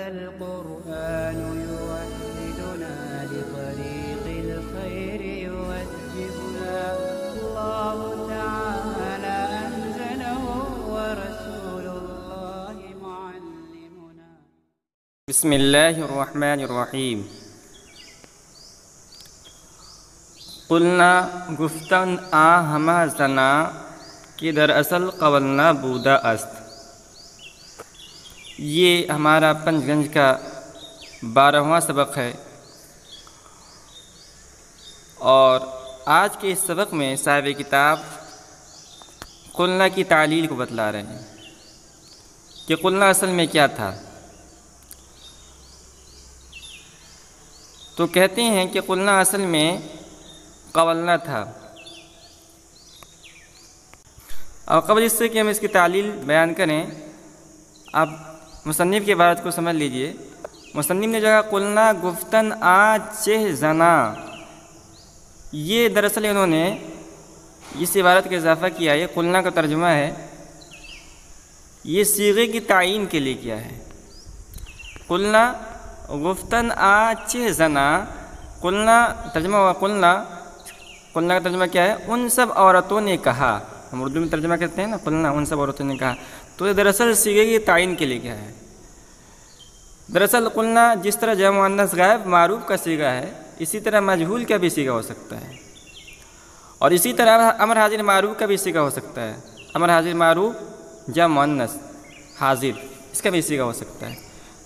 القرآن يوحدنا لطريق الخير يوجهنا الله تعالى أنزله ورسول الله معلمنا. بسم الله الرحمن الرحیم. قلنا گفتن ہما زنا کہ دراصل قولنا بودا است. یہ ہمارا پنج گنج کا 12واں سبق ہے، اور آج کے اس سبق میں صاحب کتاب قلنا کی تعلیل کو بتلا رہے ہیں کہ قلنا اصل میں کیا تھا. تو کہتے ہیں کہ قلنا اصل میں قولنا تھا. اور قبل اس سے کہ ہم اس کی تعلیل بیان کریں، آپ مصنف کی عبارت کو سمجھ لیجئے. مصنف نے جگہ قلنا گفتن چہ زنا، یہ دراصل انہوں نے اس عبارت کا اضافہ کیا. یہ قلنا کا ترجمہ ہے، یہ صیغے کی تعین کے لیے کیا ہے. قلنا گفتن چہ زنا، قلنا ترجمہ ہوا قلنا کا ترجمہ کیا ہے؟ ان سب عورتوں نے کہا. ہم اردو میں ترجمہ کرتے ہیں نا قلنا ان سب عورتوں نے کہا. تو یہ دراصل صیغے کی تعین کے لیے کیا ہے. دراصل قلنا جس طرح جمع مؤنث غائب معروف کا صیغہ ہے، اسی طرح مجہول کا بھی صیغہ ہو سکتا ہے، اور اسی طرح امر حاضر معروف کا بھی صیغہ ہو سکتا ہے. امر حاضر معروف جمع مؤنث حاضر، اس کا بھی صیغہ ہو سکتا ہے.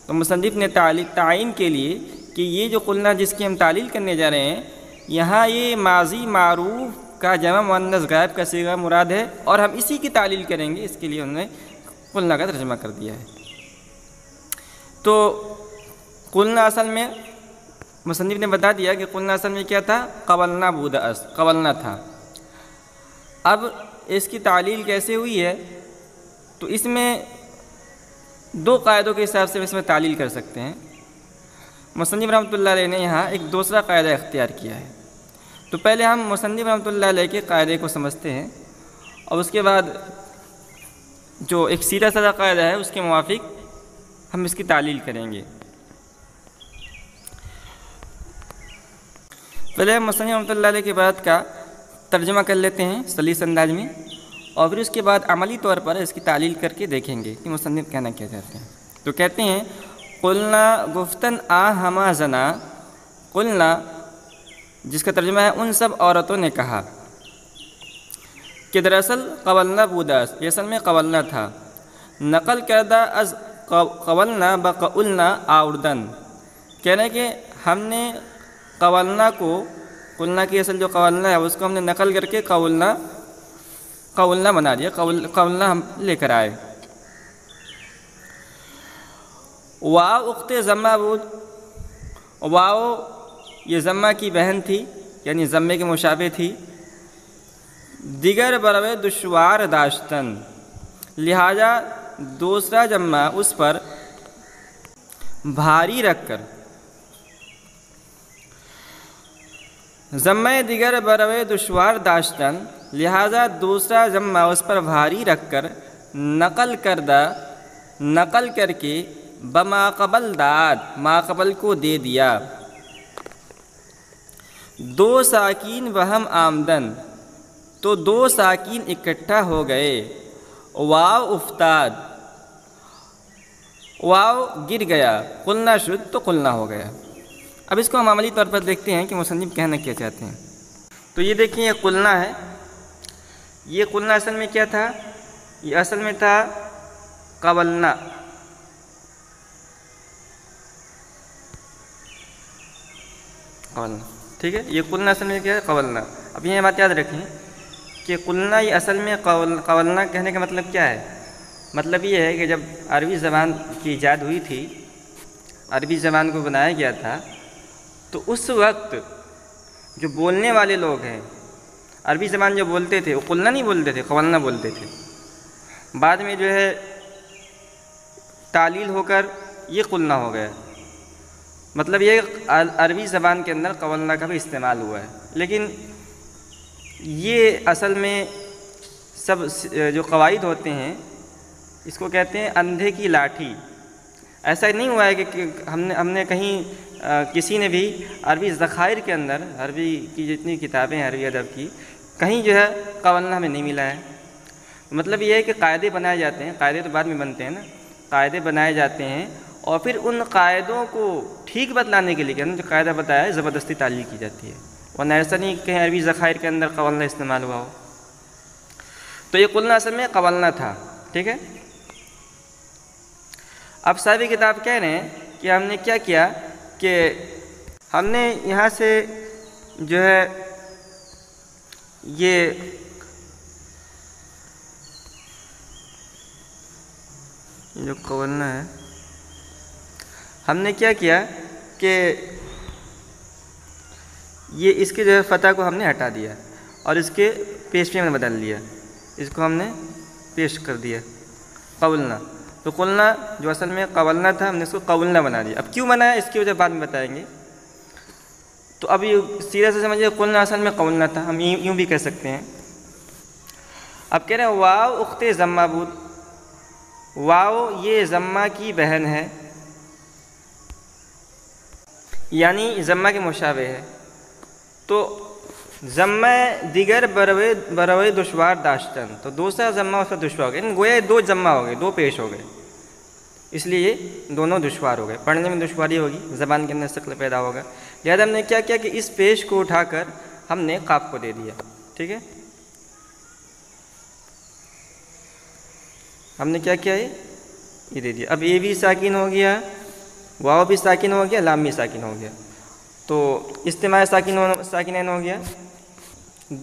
تو مصنف نے تعین کے لیے کہ یہ جو قلنا جس کی ہم تعلیل کرنے جا رہے ہیں، یہاں یہ ماضی معروف کا جمع مؤنث غائب کا صیغہ مراد ہے، اور ہم اسی کی تعلیل کریں گے. اس کے لیے انہوں نے قلنا کا ترجمہ کر دیا ہے. تو قلنا اصل میں مصنف نے بتا دیا کہ قلنا اصل میں کیا تھا؟ قولنا بودا اس، قولنا تھا. اب اس کی تعلیل کیسے ہوئی ہے؟ تو اس میں دو قاعدوں کے حساب سے اس میں تعلیل کر سکتے ہیں. مصنف رحمۃ اللہ علیہ نے یہاں ایک دوسرا قاعدہ اختیار کیا ہے. تو پہلے ہم مصنف رحمۃ اللہ علیہ کے قاعدے کو سمجھتے ہیں، اور اس کے بعد جو ایک سیدھا سادہ قاعدہ ہے اس کے موافق ہم اس کی تعلیل کریں گے. پہلے ہم مصنف رحمۃ اللہ علیہ کے بعد کا ترجمہ کر لیتے ہیں سلیس انداز میں، اور پھر اس کے بعد عملی طور پر اس کی تعلیل کر کے دیکھیں گے کہ مصنف کہنا کیا چاہتے ہیں. تو کہتے ہیں قلنا گفتن ہما زنا، قلنا جس کا ترجمہ ہے ان سب عورتوں نے کہا، کہ دراصل قولنا بوداس، یہ اصل میں قولنا تھا. نقل کردہ از قولنا بقولنا آوردن، کہنا کہ ہم نے قولنا کو، قلنا کی اصل جو قولنا ہے اس کو ہم نے نقل کر کے قولنا بنا دیا، قولنا ہم لے کر آئے. واو اخت ضمہ بود، واو یہ ضمہ کی بہن تھی، یعنی ضمے کے مشابہ تھی. دیگر بروے دشوار داشتن، لہذا دوسرا ضمہ اس پر بھاری رکھ کر، ضمہ دیگر بروے دشوار داشتن، لہذا دوسرا ضمہ اس پر بھاری رکھ کر، نقل کر کے بما قبل داد، ما قبل کو دے دیا. دو ساکین وہم آمدن، تو دو ساکین اکٹھا ہو گئے. واو افتاد، واو گر گیا. قلنا شد، تو قلنا ہو گیا. اب اس کو ہم عملی طور پر دیکھتے ہیں کہ مصنف کہنا کیا چاہتے ہیں. تو یہ دیکھیں، یہ قلنا ہے. یہ قلنا اصل میں کیا تھا؟ یہ اصل میں تھا قولنا. ٹھیک ہے، یہ قلنا اصل میں کیا ہے؟ قولنا. اب یہ بات یاد رکھیں کہ قلنا یہ اصل میں قولنا کہنے کا مطلب کیا ہے؟ مطلب یہ ہے کہ جب عربی زبان کی ایجاد ہوئی تھی، عربی زبان کو بنایا گیا تھا، تو اس وقت جو بولنے والے لوگ ہیں، عربی زبان جو بولتے تھے وہ قلنا نہیں بولتے تھے، قولنا بولتے تھے. بعد میں جو ہے تعلیل ہو کر یہ قلنا ہو گیا. مطلب یہ عربی زبان کے اندر قولنا کا بھی استعمال ہوا ہے. لیکن یہ اصل میں سب جو قواعد ہوتے ہیں اس کو کہتے ہیں اندھے کی لاٹھی. ایسا نہیں ہوا ہے کہ ہم نے کہیں کسی نے بھی عربی ذخائر کے اندر، عربی کی جتنی کتابیں ہیں عربی ادب کی، کہیں جو ہے قولنا ہمیں نہیں ملا ہے۔ مطلب یہ ہے کہ قاعدے بنائے جاتے ہیں، قاعدے تو بعد میں بنتے ہیں نا، قاعدے بنائے جاتے ہیں اور پھر ان قاعدوں کو ٹھیک بتلانے کے لیے کہ جو قاعدہ بتایا ہے زبردستی تعلیل کی جاتی ہے، ورنہ ایسا نہیں کہ کہیں عربی ذخائر کے اندر قولنا استعمال ہوا ہو۔ تو یہ قلنا اصل میں قولنا تھا، ٹھیک ہے۔ اب صاحب کتاب کہہ رہے ہیں کہ ہم نے کیا کیا کہ ہم نے یہاں سے جو ہے یہ جو قولنا ہے، ہم نے کیا کیا کہ یہ اس کے جو ہے فتح کو ہم نے ہٹا دیا اور اس کے پیش میں بدل دیا، اس کو ہم نے پیش کر دیا قولنا۔ تو قلنا جو اصل میں قولنا تھا ہم نے اس کو قولنا بنا دیا۔ اب کیوں بنایا اس کی وجہ بعد میں بتائیں گے۔ تو اب یہ سیدھے سے سمجھیے قلنا اصل میں قولنا تھا، ہم یوں بھی کہہ سکتے ہیں۔ اب کہہ رہے ہیں واو اخت ضمہ بود، واو یہ ضمہ کی بہن ہے، یعنی ضمہ کے مشابہ ہے۔ تو ضمہ دیگر بروے دشوار داشتن، تو دوسرا ضمہ اس کا دشوار ہو گیا، یعنی گویا دو ضمہ ہو گئے، دو پیش ہو گئے، اس لیے یہ دونوں دشوار ہو گئے، پڑھنے میں دشواری ہوگی، زبان کے اندر ثقل پیدا ہوگا۔ لہذا ہم نے کیا کیا کہ اس پیش کو اٹھا کر ہم نے قاف کو دے دیا، ٹھیک ہے۔ ہم نے کیا کیا ہے یہ دے دیا۔ اب اے بھی ساکن ہو گیا، واو بھی ساکن ہو گیا، لام بھی ساکن ہو گیا، تو اجتماع ساکنین ہو گیا۔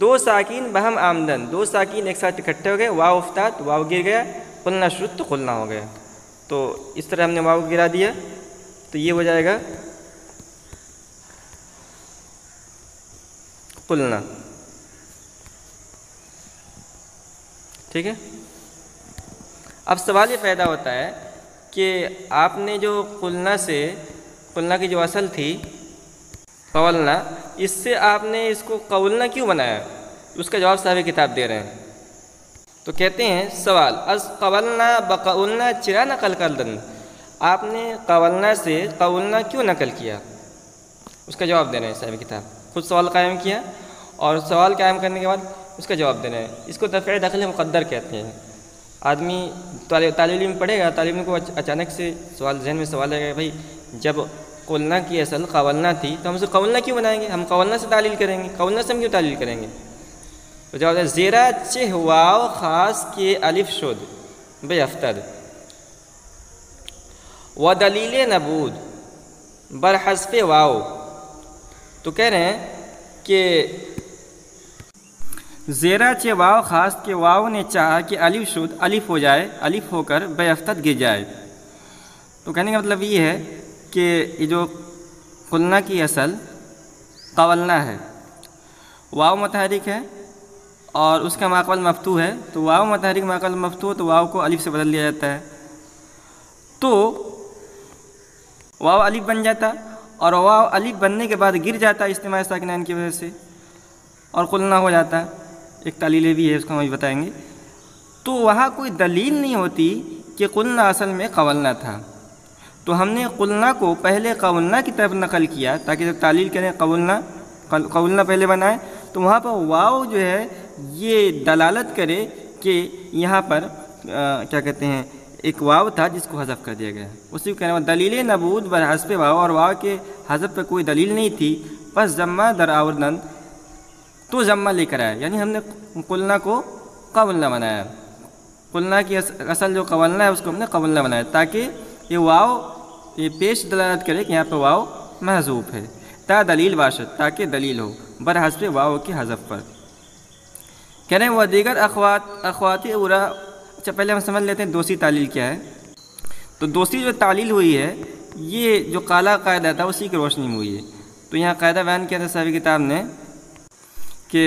دو ساکین بہم آمدن، دو ساکین ایک ساتھ اکٹھے ہو گئے، واو افتاد، واو گر گیا، قلنا شد تو قلنا ہو گیا۔ تو اس طرح ہم نے واو گرا دیا، تو یہ ہو جائے گا قلنا، ٹھیک ہے۔ اب سوال یہ پیدا ہوتا ہے کہ آپ نے جو قلنا سے، قلنا کی جو اصل تھی قولنا، اس سے آپ نے اس کو قولنا کیوں بنایا؟ اس کا جواب صاحب کتاب دے رہے ہیں۔ تو کہتے ہیں سوال از قولنا بقولنا چرا نقل کردن، آپ نے قولنا سے قولنا کیوں نقل کیا؟ اس کا جواب دے رہے ہیں صاحب کتاب، خود سوال قائم کیا اور سوال قائم کرنے کے بعد اس کا جواب دے رہے ہیں۔ اس کو دفع دخل مقدر کہتے ہیں۔ آدمی طالب علم پڑھے گا، طالب علم کو اچانک سے سوال ذہن میں سوال آئے گا، بھائی جب قلنا کی اصل قولنا تھی تو ہم اسے قولنا کیوں بنائیں گے؟ ہم قولنا سے تعلیل کریں گے، قولنا سے ہم کیوں تعلیل کریں گے؟ تو جواب ہے زیرا چہ واو خاص کے الف شد بے افتد و دلیل نبود بر حذف واو۔ تو کہہ رہے ہیں کہ زیرا چہ واو خاص کے واو نے چاہا کہ الف شد، الف ہو جائے، الف ہو کر بے افتد گر جائے۔ تو کہنے کا مطلب یہ ہے کہ یہ جو قلنا کی اصل قولنا ہے، واو متحرک ہے اور اس کا ماقبل مفتوح ہے، تو واو متحرک ماقبل مفتوح، تو واو کو الف سے بدل دیا جاتا ہے، تو واو الف بن جاتا، اور واو الف بننے کے بعد گر جاتا اجتماع ساکنین کی وجہ سے اور قلنا ہو جاتا۔ ایک تعلیل بھی ہے، اس کو ہم ابھی بتائیں گے۔ تو وہاں کوئی دلیل نہیں ہوتی کہ قلنا اصل میں قولنا تھا، تو ہم نے قلنا کو پہلے قولنا کی طرف نقل کیا تاکہ جب تعلیل کریں قولنا پہلے بنائیں، تو وہاں پر واو جو ہے یہ دلالت کرے کہ یہاں پر کیا کہتے ہیں ایک واو تھا جس کو حذف کر دیا گیا، اسی کو کہنا ہے دلیل نبود بر حذف واو، اور واو کے حذف پہ کوئی دلیل نہیں تھی، پس ضمہ در آوردن، تو ضمہ لے کر آیا، یعنی ہم نے قلنا کو قولنا بنایا، قلنا کی اصل جو قولنا ہے اس کو ہم نے قولنا بنایا تاکہ یہ واو یہ پیش دلالت کرے کہ یہاں پہ واو محذوف ہے، تا دلیل باشد، تاکہ دلیل ہو بر حذف واو کے حذف پر۔ کہہ رہے ہیں وہ دیگر اخواتی اورا۔ اچھا پہلے ہم سمجھ لیتے ہیں دوسری تعلیل کیا ہے۔ تو دوسری جو تعلیل ہوئی ہے یہ جو کالا قاعدہ تھا اسی کی روشنی میں ہوئی ہے۔ تو یہاں قاعدہ بیان کیا تھا صاحب کتاب نے کہ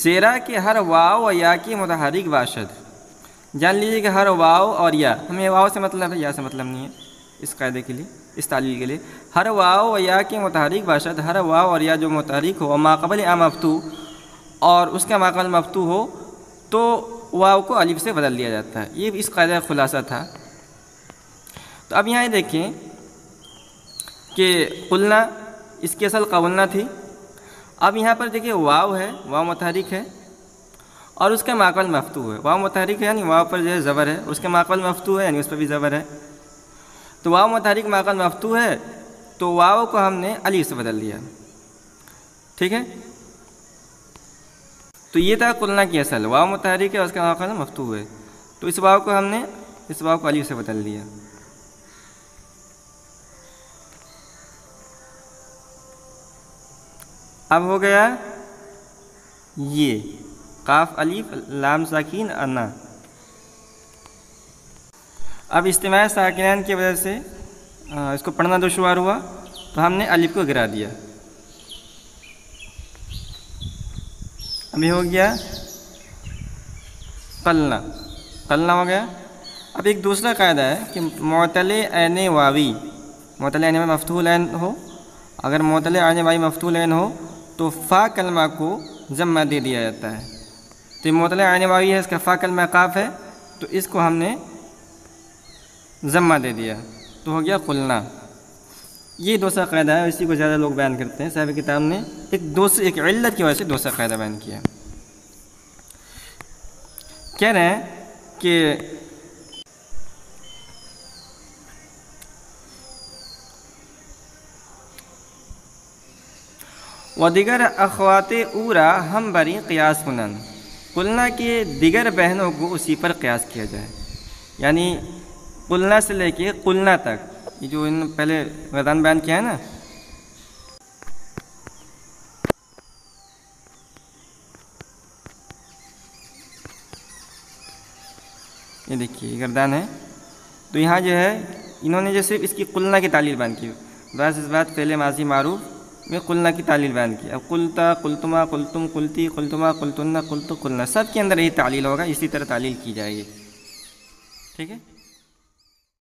زیرا کے ہر واو و یا کی متحرک باشد، جان لیجیے کہ ہر واو اور یا، ہمیں واو سے مطلب ہے، یا سے مطلب نہیں ہے اس قاعدے کے لیے، اس تعلیل کے لیے۔ ہر واو و یا کے متحرک باشد، ہر واو اور یا جو متحرک ہو، ماقبل مفتوح، اور اس کا ماقبل مفتوح ہو تو واو کو الف سے بدل دیا جاتا ہے۔ یہ اس قاعدہ کا خلاصہ تھا۔ تو اب یہاں یہ دیکھیں کہ قلنا اس کی اصل قولنا تھی. اب یہاں پر دیکھیں واو ہے، واو متحرک ہے، اور اس کا ماقبل مفتوح ہے. واو متحرک ہے یعنی واو پر جو ہے زبر ہے، اس کا ماقبل مفتوح ہے یعنی اس پر بھی زبر ہے. تو واو متحرک ماقبل مفتوح ہے تو واو کو ہم نے الف سے بدل دیا. ٹھیک ہے، تو یہ تھا قلنا کی اصل. واو متحرک ہے، اس کا ماقبل مفتوح ہے، تو اس واو کو ہم نے اس واو کو الف سے بدل دیا. اب ہو گیا یہ قاف الف لام ساکین انا. اب اجتماع ساکنین کی وجہ سے اس کو پڑھنا دشوار ہوا تو ہم نے الف کو گرا دیا. ابھی ہو گیا قلنا، قلنا ہو گیا. اب ایک دوسرا قاعدہ ہے کہ معتل عین واوی، معتل عین میں مفتوح العین ہو، اگر معتل عین واوی مفتوح العین ہو تو فا کلمہ کو ضمہ دے دیا جاتا ہے. تو یہ معتل عین واوی ہے، اس کا فا کلمہ قاف ہے، تو اس کو ہم نے ضمہ دے دیا تو ہو گیا قلنا. یہ دوسرا قاعدہ ہے، اسی کو زیادہ لوگ بیان کرتے ہیں. صاحب کتاب نے ایک علت کی وجہ سے دوسرا قاعدہ بیان کیا. کہہ رہے ہیں کہ وَدِگَرَ اخوات اورا ہم بری قیاس کنن، قلنا کے دیگر بہنوں کو اسی پر قیاس کیا جائے. یعنی قلنا سے لے کے قلنا تک، یہ جو ان پہلے غدان بیان کیا ہے نا، یہ دیکھیے گردان ہے، تو یہاں جو ہے انہوں نے جو صرف اس کی قلنا کی تعلیل بیان کی. بعض اس بات پہلے ماضی معروف میں قلنا کی تعلیل بیان کی. اب قلتا، قلتما، قلتم، قلتی، قلتما، قلتن، قلتو، قلنا، سب کے اندر یہی تعلیل ہوگا، اسی طرح تعلیل کی جائے گی. ٹھیک ہے.